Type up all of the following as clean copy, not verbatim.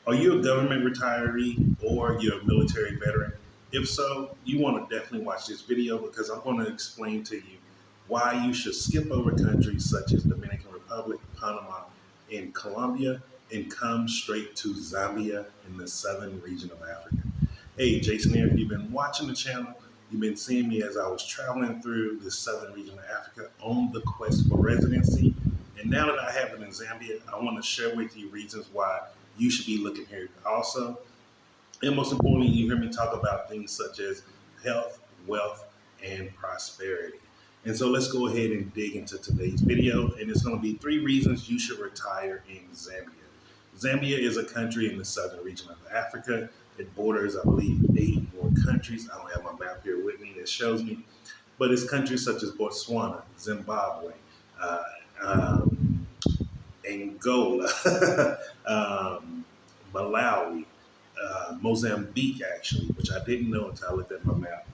Are you a government retiree or you're a military veteran? If so, you want to definitely watch this video because I'm going to explain to you why you should skip over countries such as Dominican Republic, Panama, and Colombia and come straight to Zambia in the southern region of Africa. Hey, Jason here. If you've been watching the channel, you've been seeing me as I was traveling through the southern region of Africa on the quest for residency. And now that I have it in Zambia, I want to share with you reasons why you should be looking here also. And most importantly, you hear me talk about things such as health, wealth, and prosperity. And so let's go ahead and dig into today's video. And it's going to be 3 reasons you should retire in Zambia. Zambia is a country in the southern region of Africa. It borders, I believe, 8 more countries. I don't have my map here with me that shows me. But it's countries such as Botswana, Zimbabwe, Angola, Malawi, Mozambique, actually, which I didn't know until I looked at my map,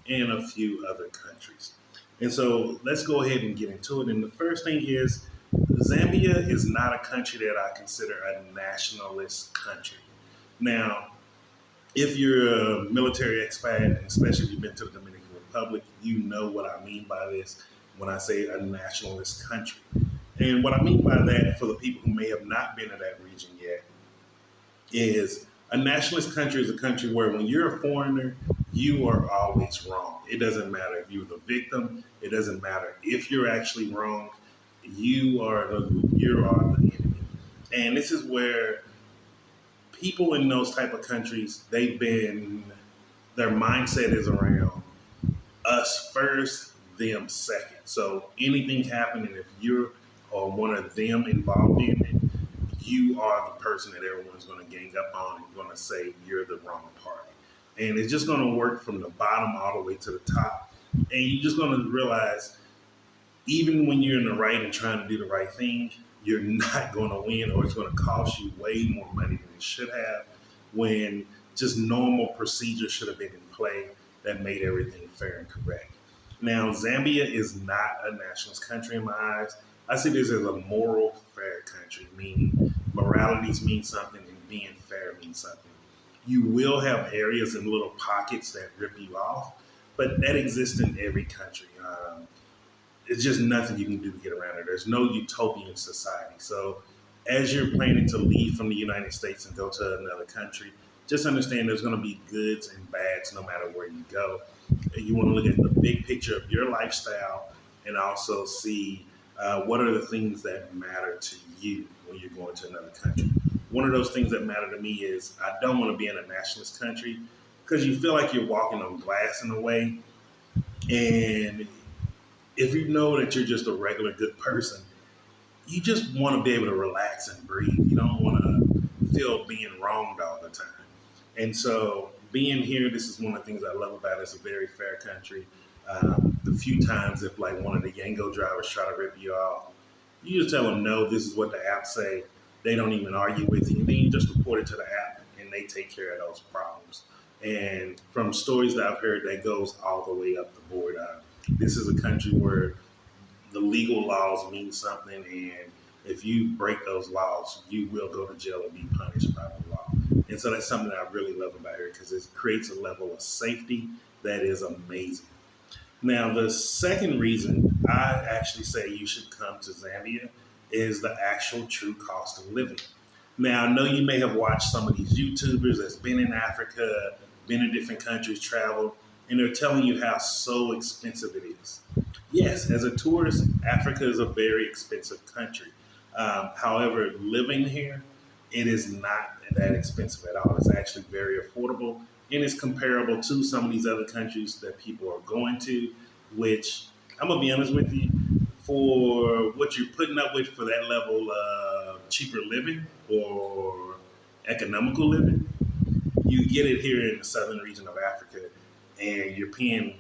and a few other countries. And so let's go ahead and get into it. And the first thing is, Zambia is not a country that I consider a nationalist country. Now, if you're a military expat, and especially if you've been to the Dominican Republic, you know what I mean by this when I say a nationalist country. And what I mean by that, for the people who may have not been to that region yet, is a nationalist country is a country where when you're a foreigner, you are always wrong. It doesn't matter if you're the victim. It doesn't matter if you're actually wrong. You are the enemy. And this is where people in those type of countries, their mindset is around us first, them second. So anything happening, if you're or one of them involved in it, you are the person that everyone's going to gang up on and going to say you're the wrong party. And it's just going to work from the bottom all the way to the top. And you're just going to realize, even when you're in the right and trying to do the right thing, you're not going to win, or it's going to cost you way more money than it should have, when just normal procedures should have been in play that made everything fair and correct. Now, Zambia is not a nationalist country in my eyes. I see this as a moral, fair country, meaning moralities mean something and being fair means something. You will have areas and little pockets that rip you off, but that exists in every country. It's just nothing you can do to get around it. There's no utopian society. So as you're planning to leave from the United States and go to another country, just understand there's going to be goods and bads no matter where you go. And you want to look at the big picture of your lifestyle and also see what are the things that matter to you when you're going to another country. One of those things that matter to me is I don't want to be in a nationalist country because you feel like you're walking on glass in a way. And if you know that you're just a regular good person, you just want to be able to relax and breathe. You don't want to feel being wronged all the time. And so being here, this is one of the things I love about it. It's a very fair country. The few times if like one of the Yango drivers try to rip you off, you just tell them, no, this is what the app say. They don't even argue with you. And then you just report it to the app and they take care of those problems. And from stories that I've heard, that goes all the way up the board. This is a country where the legal laws mean something, and if you break those laws, you will go to jail and be punished by the law. And so that's something that I really love about here because it creates a level of safety that is amazing. Now, the second reason I actually say you should come to Zambia is the actual true cost of living. Now, I know you may have watched some of these YouTubers that's been in Africa, been in different countries, traveled, and they're telling you how so expensive it is. Yes, as a tourist, Africa is a very expensive country. However, living here, it is not that expensive at all. It's actually very affordable, and it's comparable to some of these other countries that people are going to, which I'm going to be honest with you, for what you're putting up with for that level of cheaper living or economical living, you get it here in the southern region of Africa, and you're paying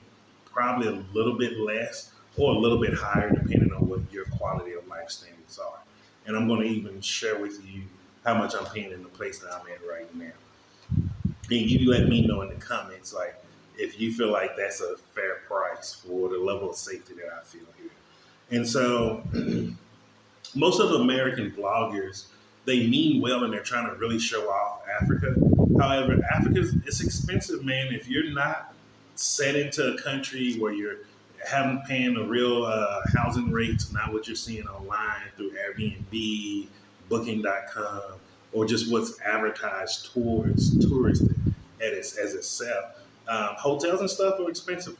probably a little bit less or a little bit higher depending on what your quality of life standards are. And I'm going to even share with you how much I'm paying in the place that I'm at right now. And you let me know in the comments, like, if you feel like that's a fair price for the level of safety that I feel here. And so most of the American bloggers, they mean well and they're trying to really show off Africa. However, it's expensive, man. If you're not set into a country where you're having paying the real housing rates, not what you're seeing online through Airbnb, Booking.com, or just what's advertised towards tourists as itself. Hotels and stuff are expensive.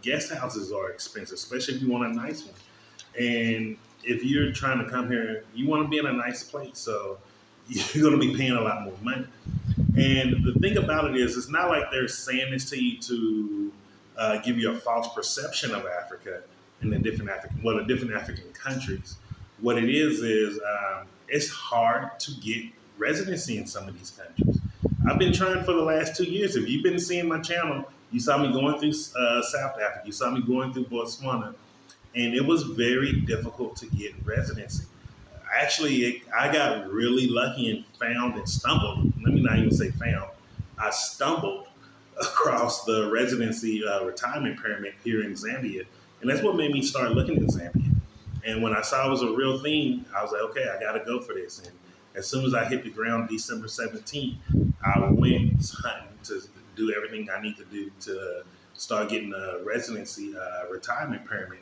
Guest houses are expensive, especially if you want a nice one. And if you're trying to come here, you want to be in a nice place, so you're going to be paying a lot more money. And the thing about it is, it's not like they're saying this to you to give you a false perception of Africa and the different African countries. What it is it's hard to get residency in some of these countries. I've been trying for the last 2 years. If you've been seeing my channel, you saw me going through South Africa. You saw me going through Botswana, and it was very difficult to get residency. Actually, I got really lucky and found and stumbled. Let me not even say found. I stumbled across the residency retirement permit here in Zambia, and that's what made me start looking at Zambia. And when I saw it was a real thing, I was like, okay, I got to go for this. And as soon as I hit the ground December 17th, I went hunting to do everything I need to do to start getting a residency retirement permit.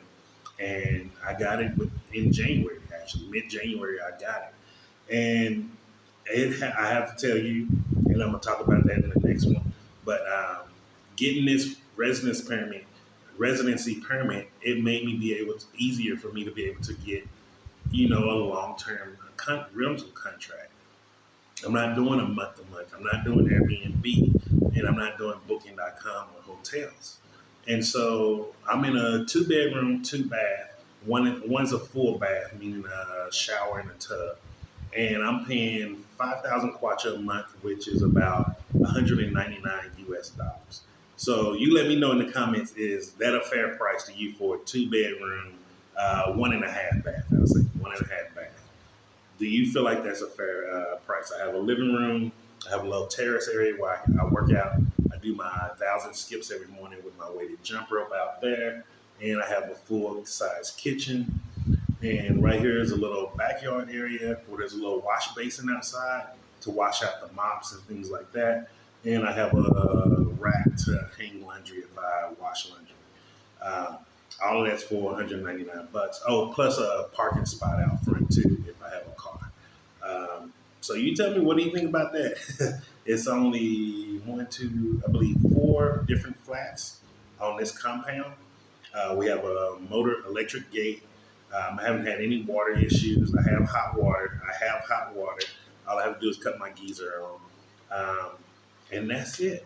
And I got it in January, actually, mid-January, I got it. And I have to tell you, and I'm going to talk about that in the next one, but getting this residency permit, it made me easier for me to be able to get, a long-term rental contract. I'm not doing a month-to-month. I'm not doing Airbnb, and I'm not doing Booking.com or hotels. And so I'm in a 2-bedroom, 2-bath. One's a full bath, meaning a shower and a tub. And I'm paying 5,000 kwacha a month, which is about 199 US dollars. So you let me know in the comments, is that a fair price to you for a 2-bedroom, 1.5 bath? I would say 1.5 bath. Do you feel like that's a fair price? I have a living room. I have a little terrace area where I work out. I do my 1,000 skips every morning with my weighted jump rope out there. And I have a full-size kitchen. And right here is a little backyard area where there's a little wash basin outside to wash out the mops and things like that. And I have a rack to hang laundry if I wash laundry. All of that's for 199 bucks. Oh, plus a parking spot out front too if I have a car. So you tell me, what do you think about that? It's only 4 different flats on this compound. We have a electric gate. I haven't had any water issues. I have hot water. All I have to do is cut my geyser on. And that's it.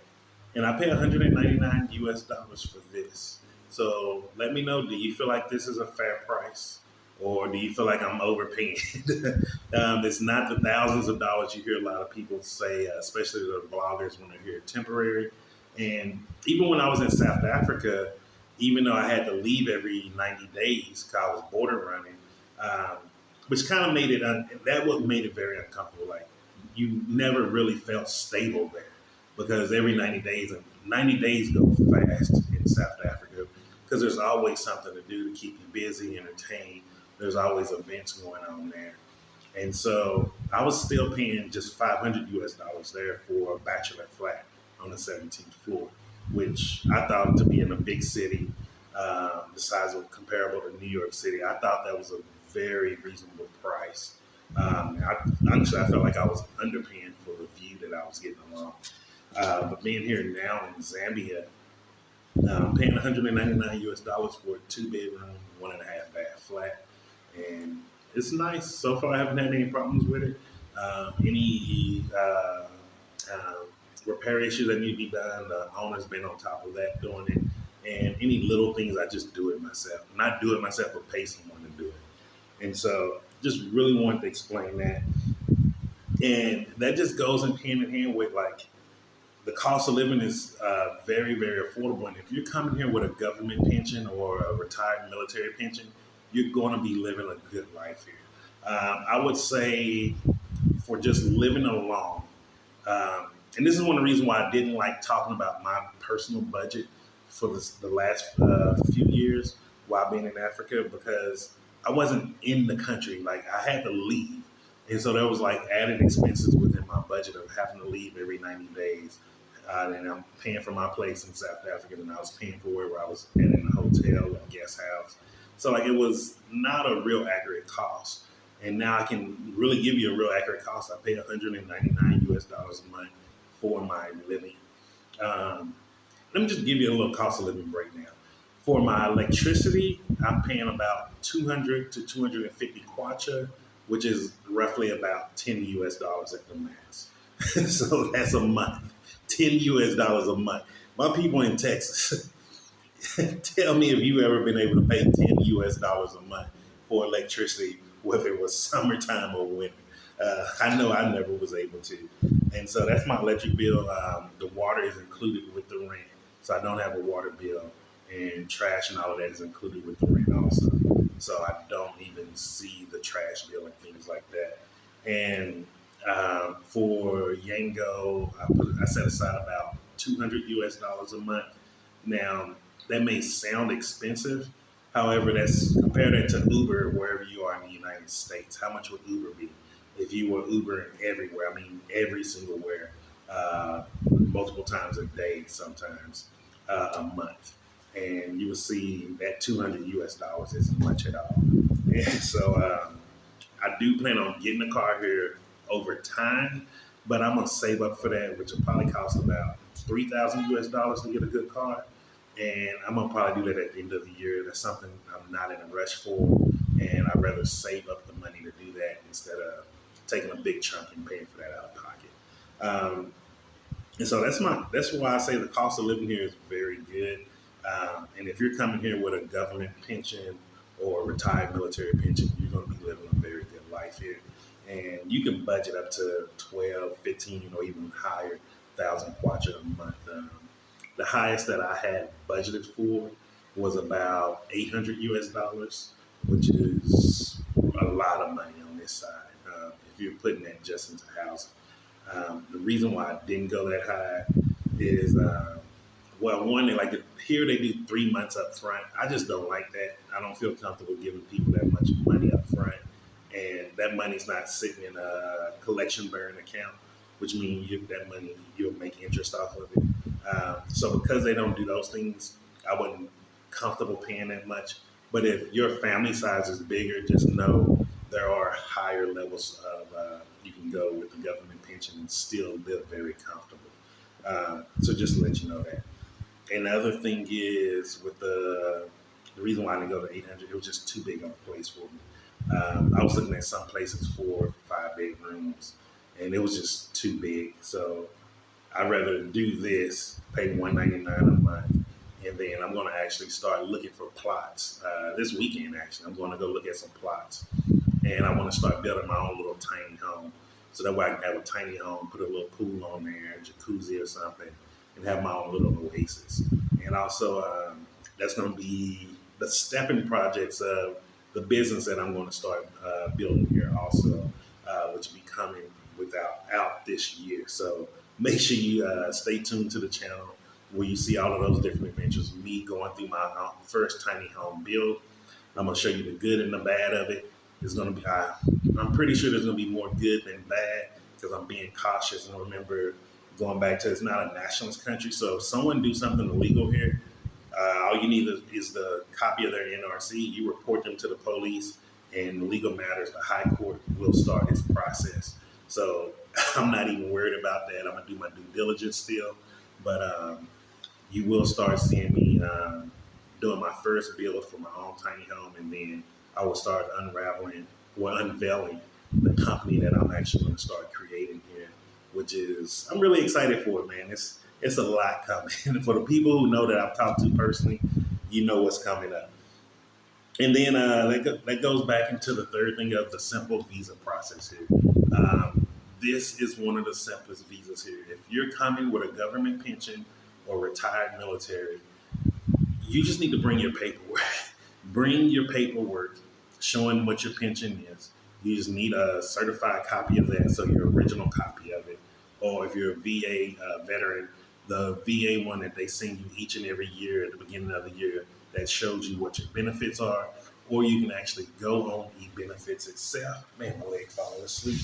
And I pay 199 US dollars for this. So let me know, do you feel like this is a fair price? Or do you feel like I'm overpaying? It's not the thousands of dollars you hear a lot of people say, especially the vloggers when they're here temporary. And even when I was in South Africa, even though I had to leave every 90 days because I was border running, which kind of made it very uncomfortable. Like, you never really felt stable there because every 90 days go fast in South Africa because there's always something to do to keep you busy, entertained. There's always events going on there. And so I was still paying just 500 US dollars there for a bachelor flat on the 17th floor, which I thought to be in a big city, the size of comparable to New York City. I thought that was a very reasonable price. Honestly, I felt like I was underpaying for the view that I was getting along. But being here now in Zambia, I'm paying 199 US dollars for a 2-bedroom, 1.5 bath flat. And it's nice. So far, I haven't had any problems with it. Any repair issues that need to be done, the owner's been on top of that, doing it. And any little things, I just do it myself. Not do it myself, but pay someone to do it. And so just really wanted to explain that. And that just goes hand in hand with, like, the cost of living is very, very affordable. And if you're coming here with a government pension or a retired military pension, you're going to be living a good life here. I would say for just living alone, and this is one of the reasons why I didn't like talking about my personal budget for the last few years while being in Africa, because I wasn't in the country. Like, I had to leave. And so there was like added expenses within my budget of having to leave every 90 days. And I'm paying for my place in South Africa, and I was paying for wherever I was at in a hotel or guest house. So like it was not a real accurate cost. And now I can really give you a real accurate cost. I pay 199 US dollars a month for my living. Um, Let me just give you a little cost of living breakdown. For my electricity, I'm paying about 200 to 250 kwacha, which is roughly about 10 US dollars at the max. So that's a month, 10 US dollars a month. My people in Texas, tell me if you ever been able to pay 10 US dollars a month for electricity, whether it was summertime or winter. I know I never was able to. And so that's my electric bill. The water is included with the rent. So I don't have a water bill. And trash and all of that is included with the rent also. So I don't even see the trash bill and things like that. And for Yango, I set aside about 200 US dollars a month. Now, that may sound expensive. However, that's compare that to Uber wherever you are in the United States. How much would Uber be if you were Ubering everywhere? I mean, every single where, multiple times a day, sometimes a month, and you will see that 200 US dollars isn't much at all. And so I do plan on getting a car here over time, but I'm gonna save up for that, which will probably cost about 3,000 US dollars to get a good car. And I'm gonna probably do that at the end of the year. That's something I'm not in a rush for, and I'd rather save up the money to do that instead of taking a big chunk and paying for that out of pocket. And so that's why I say the cost of living here is very good. And if you're coming here with a government pension or a retired military pension, you're going to be living a very good life here. And you can budget up to 12, 15, or even higher thousand kwacha a month. The highest that I had budgeted for was about 800 US dollars, which is a lot of money on this side. If you're putting that just into housing. The reason why I didn't go that high is, well, one, here they do 3 months up front. I just don't like that. I don't feel comfortable giving people that much money up front. And that money's not sitting in a collection burn account, which means that money, you'll make interest off of it. So because they don't do those things, I wasn't comfortable paying that much. But if your family size is bigger, just know there are higher levels of you can go with the government pension and still live very comfortable. So just to let you know that. And the other thing is with the reason why I didn't go to 800, it was just too big of a place for me. I was looking at some places 4, 5 bedrooms, and it was just too big. So I'd rather do this, pay $199 a month, and then I'm going to actually start looking for plots this weekend. Actually, I'm going to go look at some plots, and I want to start building my own little tiny home. So that way I can have a tiny home, put a little pool on there, a jacuzzi or something, and have my own little oasis. And also, that's going to be the stepping projects of the business that I'm going to start building here also, which will be coming out this year. So make sure you stay tuned to the channel where you see all of those different adventures. Me going through my first tiny home build. I'm going to show you the good and the bad of it. It's going to be, I'm pretty sure there's going to be more good than bad because I'm being cautious. And remember, going back to, it's not a nationalist country. So if someone do something illegal here, all you need is the copy of their NRC. You report them to the police, and legal matters, the high court will start its process. So I'm not even worried about that. I'm going to do my due diligence still. But you will start seeing me doing my first build for my own tiny home, and then I will start unveiling the company that I'm actually going to start creating here, which is, I'm really excited for it, man. It's a lot coming. And for the people who know that I've talked to personally, you know what's coming up. And then that goes back into the third thing of the simple visa process here. This is one of the simplest visas here. If you're coming with a government pension or retired military, you just need to bring your paperwork. Bring your paperwork showing what your pension is. You just need a certified copy of that, so your original copy of it. Or if you're a VA veteran, the VA one that they send you each and every year at the beginning of the year that shows you what your benefits are. or you can actually go on e-benefits itself. Man, my leg falling asleep.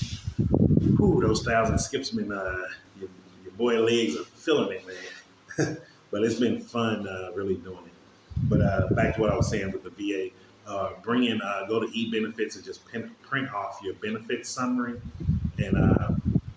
Whew, those 1,000 skips been, your boy legs are feeling it, man. But it's been fun really doing it. But back to what I was saying with the VA, go to e-benefits and just print off your benefit summary, and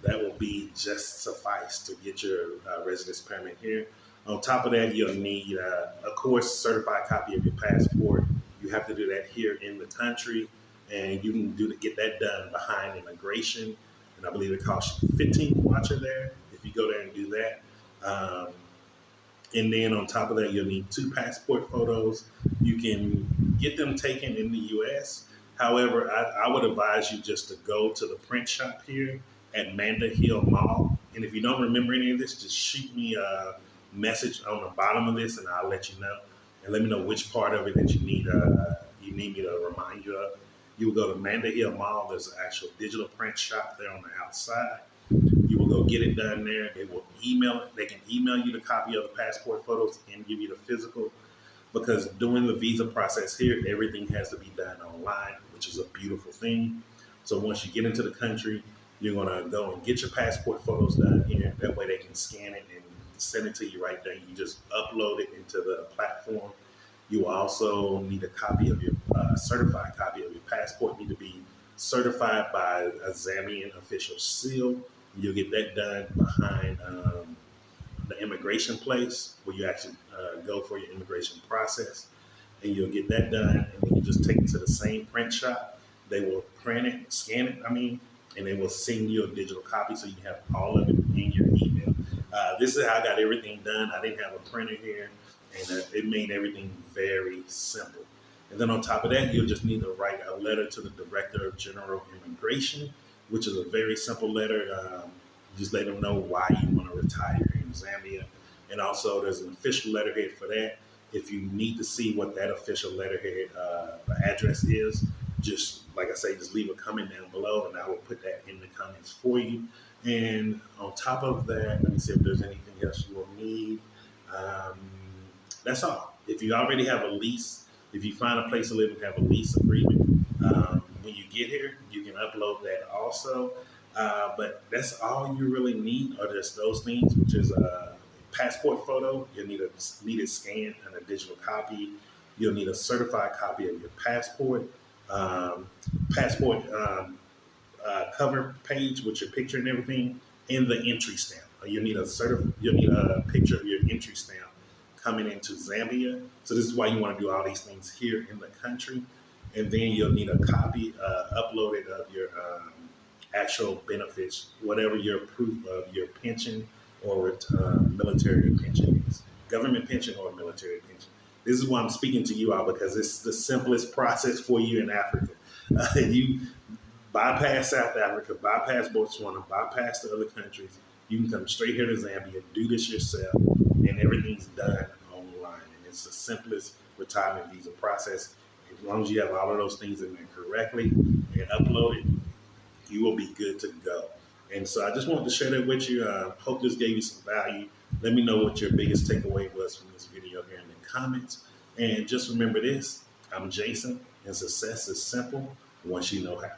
that will be just suffice to get your residence permit here. On top of that, you'll need, of course, certified copy of your passport. You have to do that here in the country, and you can get that done behind immigration. And I believe it costs you 15 once you're there if you go there and do that. And then on top of that, you'll need 2 passport photos. You can get them taken in the U.S. However, I would advise you just to go to the print shop here at Manda Hill Mall. And if you don't remember any of this, just shoot me a message on the bottom of this, and I'll let you know. And let me know which part of it that you need me to remind you of. You will go to Manda Hill Mall. There's an actual digital print shop there on the outside. You will go get it done there. They will email it. They can email you the copy of the passport photos and give you the physical. Because doing the visa process here, everything has to be done online, which is a beautiful thing. So once you get into the country, you're gonna go and get your passport photos done here. That way they can scan it and send it to you right there. You just upload it into the platform. You will also need a copy of your certified copy of your passport. Need to be certified by a Zambian official seal. You'll get that done behind the immigration place where you actually go for your immigration process. And you'll get that done, and then you just take it to the same print shop. They will print it, scan it, and they will send you a digital copy so you can have all of it in your email. This is how I got everything done. I didn't have a printer here, and it made everything very simple. And then on top of that, you'll just need to write a letter to the Director of General Immigration, which is a very simple letter. Just let them know why you want to retire in Zambia. And also there's an official letterhead for that. If you need to see what that official letterhead address is, just like I say, just leave a comment down below and I will put that in the comments for you. And on top of that, let me see if there's anything else you will need. That's all. If you already have a lease, if you find a place to live and have a lease agreement, when you get here, you can upload that also. But that's all you really need are just those things, which is a passport photo. You'll need a scan and a digital copy. You'll need a certified copy of your passport, cover page with your picture and everything, and the entry stamp. You'll need a picture of your entry stamp coming into Zambia. So this is why you want to do all these things here in the country. And then you'll need a copy uploaded of your actual benefits, whatever your proof of your pension or military pension is, government pension or military pension. This is why I'm speaking to you all, because it's the simplest process for you in Africa. You bypass South Africa, bypass Botswana, bypass the other countries. You can come straight here to Zambia, do this yourself, and everything's done online. And it's the simplest retirement visa process. As long as you have all of those things in there correctly and uploaded, you will be good to go. And so I just wanted to share that with you. Hope this gave you some value. Let me know what your biggest takeaway was from this video here in the comments. And just remember this, I'm Jason, and success is simple once you know how.